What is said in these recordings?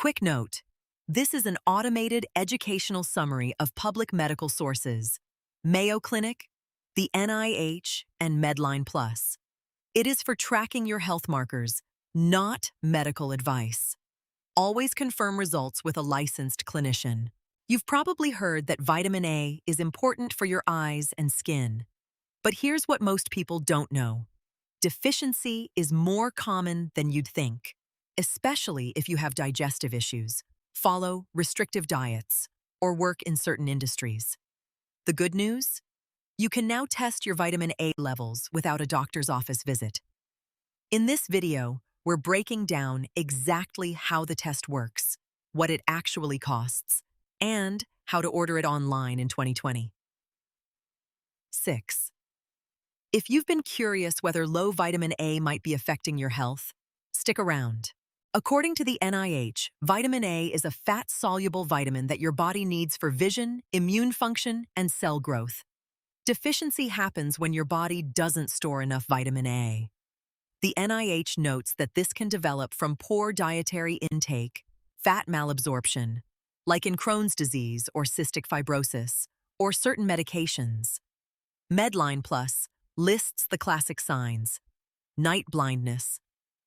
Quick note: this is an automated educational summary of public medical sources, Mayo Clinic, the NIH, and Medline Plus. It is for tracking your health markers, not medical advice. Always confirm results with a licensed clinician. You've probably heard that vitamin A is important for your eyes and skin. But here's what most people don't know. Deficiency is more common than you'd think, especially if you have digestive issues, follow restrictive diets, or work in certain industries. The good news? You can now test your vitamin A levels without a doctor's office visit. In this video, we're breaking down exactly how the test works, what it actually costs, and how to order it online in 2020. 6. If you've been curious whether low vitamin A might be affecting your health, stick around. According to the NIH, vitamin A is a fat-soluble vitamin that your body needs for vision, immune function, and cell growth. Deficiency happens when your body doesn't store enough vitamin A. The NIH notes that this can develop from poor dietary intake, fat malabsorption, like in Crohn's disease or cystic fibrosis, or certain medications. Medline Plus lists the classic signs: night blindness,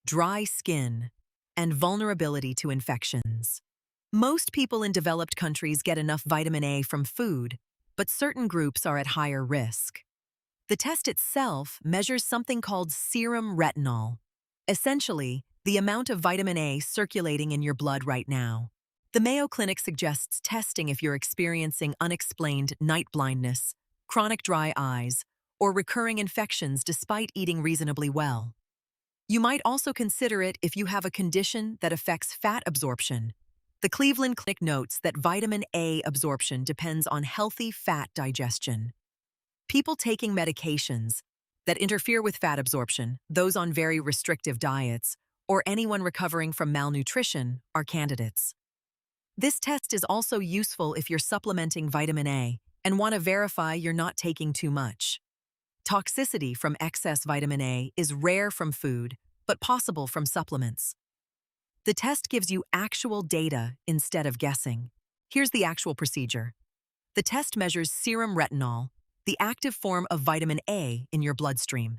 dry skin, and vulnerability to infections. Most people in developed countries get enough vitamin A from food, but certain groups are at higher risk. The test itself measures something called serum retinol, essentially the amount of vitamin A circulating in your blood right now. The Mayo Clinic suggests testing if you're experiencing unexplained night blindness, chronic dry eyes, or recurring infections despite eating reasonably well. You might also consider it if you have a condition that affects fat absorption. The Cleveland Clinic notes that vitamin A absorption depends on healthy fat digestion. People taking medications that interfere with fat absorption, those on very restrictive diets, or anyone recovering from malnutrition are candidates. This test is also useful if you're supplementing vitamin A and want to verify you're not taking too much. Toxicity from excess vitamin A is rare from food, but possible from supplements. The test gives you actual data instead of guessing. Here's the actual procedure. The test measures serum retinol, the active form of vitamin A in your bloodstream.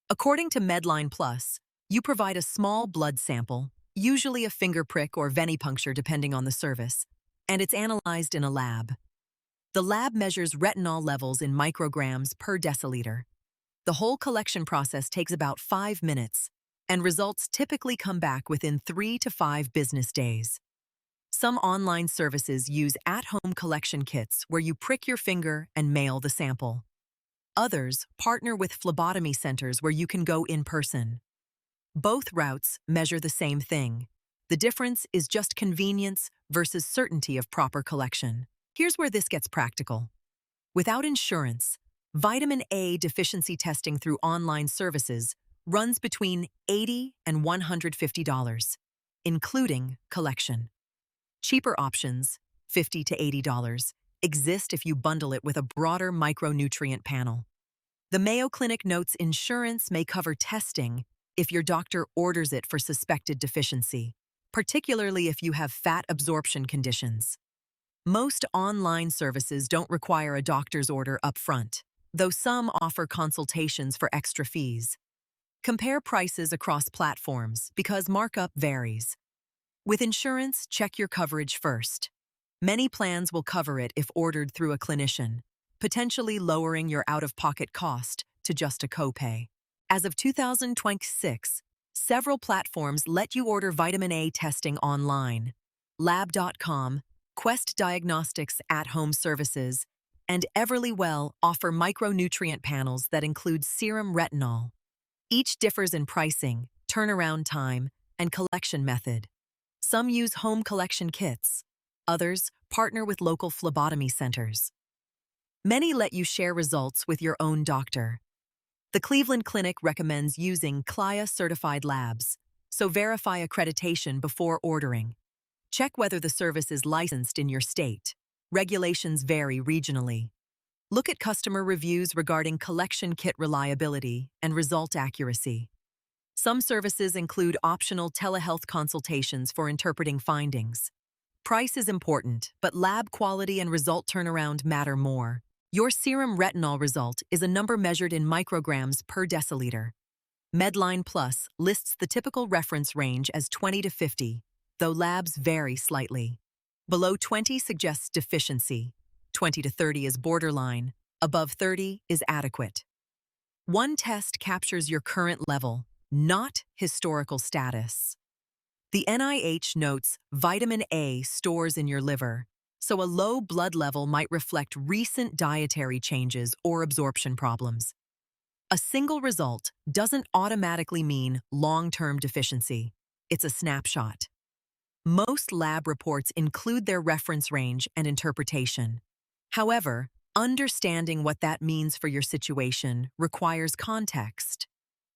According to Medline Plus, you provide a small blood sample, usually a finger prick or venipuncture depending on the service, and it's analyzed in a lab. The lab measures retinol levels in micrograms per deciliter. The whole collection process takes about 5 minutes, and results typically come back within 3 to 5 business days. Some online services use at-home collection kits where you prick your finger and mail the sample. Others partner with phlebotomy centers where you can go in person. Both routes measure the same thing. The difference is just convenience versus certainty of proper collection. Here's where this gets practical. Without insurance, vitamin A deficiency testing through online services runs between $80 and $150, including collection. Cheaper options, $50 to $80, exist if you bundle it with a broader micronutrient panel. The Mayo Clinic notes insurance may cover testing if your doctor orders it for suspected deficiency, particularly if you have fat absorption conditions. Most online services don't require a doctor's order up front, though some offer consultations for extra fees. Compare prices across platforms because markup varies. With insurance, check your coverage first. Many plans will cover it if ordered through a clinician, potentially lowering your out-of-pocket cost to just a copay. As of 2026, several platforms let you order vitamin A testing online. Lab.com, Quest Diagnostics at-home services, and Everlywell offer micronutrient panels that include serum retinol. Each differs in pricing, turnaround time, and collection method. Some use home collection kits. Others partner with local phlebotomy centers. Many let you share results with your own doctor. The Cleveland Clinic recommends using CLIA-certified labs, so verify accreditation before ordering. Check whether the service is licensed in your state. Regulations vary regionally. Look at customer reviews regarding collection kit reliability and result accuracy. Some services include optional telehealth consultations for interpreting findings. Price is important, but lab quality and result turnaround matter more. Your serum retinol result is a number measured in micrograms per deciliter. Medline Plus lists the typical reference range as 20 to 50, though labs vary slightly. Below 20 suggests deficiency, 20 to 30 is borderline, above 30 is adequate. One test captures your current level, not historical status. The NIH notes vitamin A stores in your liver, so a low blood level might reflect recent dietary changes or absorption problems. A single result doesn't automatically mean long-term deficiency. It's a snapshot. Most lab reports include their reference range and interpretation. However, understanding what that means for your situation requires context.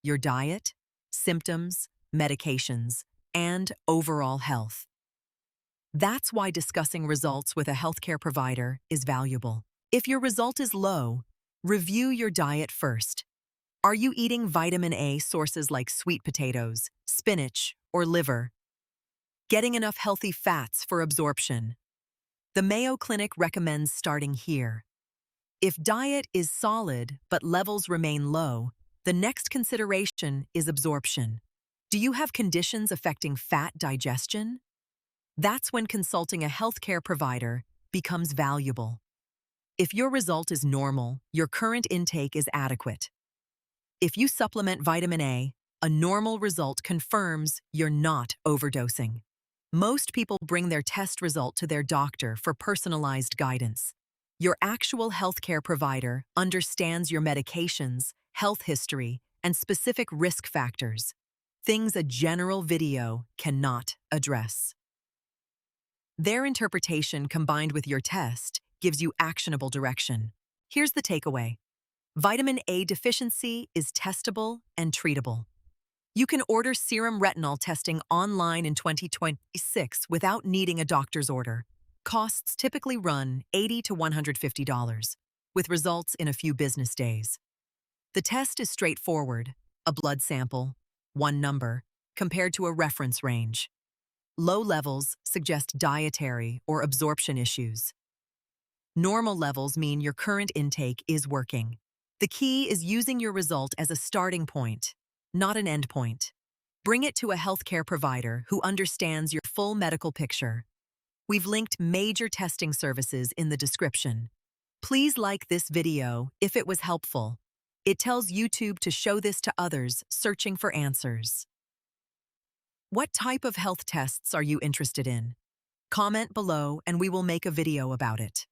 Your diet, symptoms, medications, and overall health. That's why discussing results with a healthcare provider is valuable. If your result is low, review your diet first. Are you eating vitamin A sources like sweet potatoes, spinach, or liver? Getting enough healthy fats for absorption? The Mayo Clinic recommends starting here. If diet is solid but levels remain low, the next consideration is absorption. Do you have conditions affecting fat digestion? That's when consulting a healthcare provider becomes valuable. If your result is normal, your current intake is adequate. If you supplement vitamin A, a normal result confirms you're not overdosing. Most people bring their test result to their doctor for personalized guidance. Your actual healthcare provider understands your medications, health history, and specific risk factors, things a general video cannot address. Their interpretation combined with your test gives you actionable direction. Here's the takeaway. Vitamin A deficiency is testable and treatable. You can order serum retinol testing online in 2026 without needing a doctor's order. Costs typically run $80 to $150, with results in a few business days. The test is straightforward, a blood sample, one number, compared to a reference range. Low levels suggest dietary or absorption issues. Normal levels mean your current intake is working. The key is using your result as a starting point, not an end point. Bring it to a healthcare provider who understands your full medical picture. We've linked major testing services in the description. Please like this video if it was helpful. It tells YouTube to show this to others searching for answers. What type of health tests are you interested in? Comment below and we will make a video about it.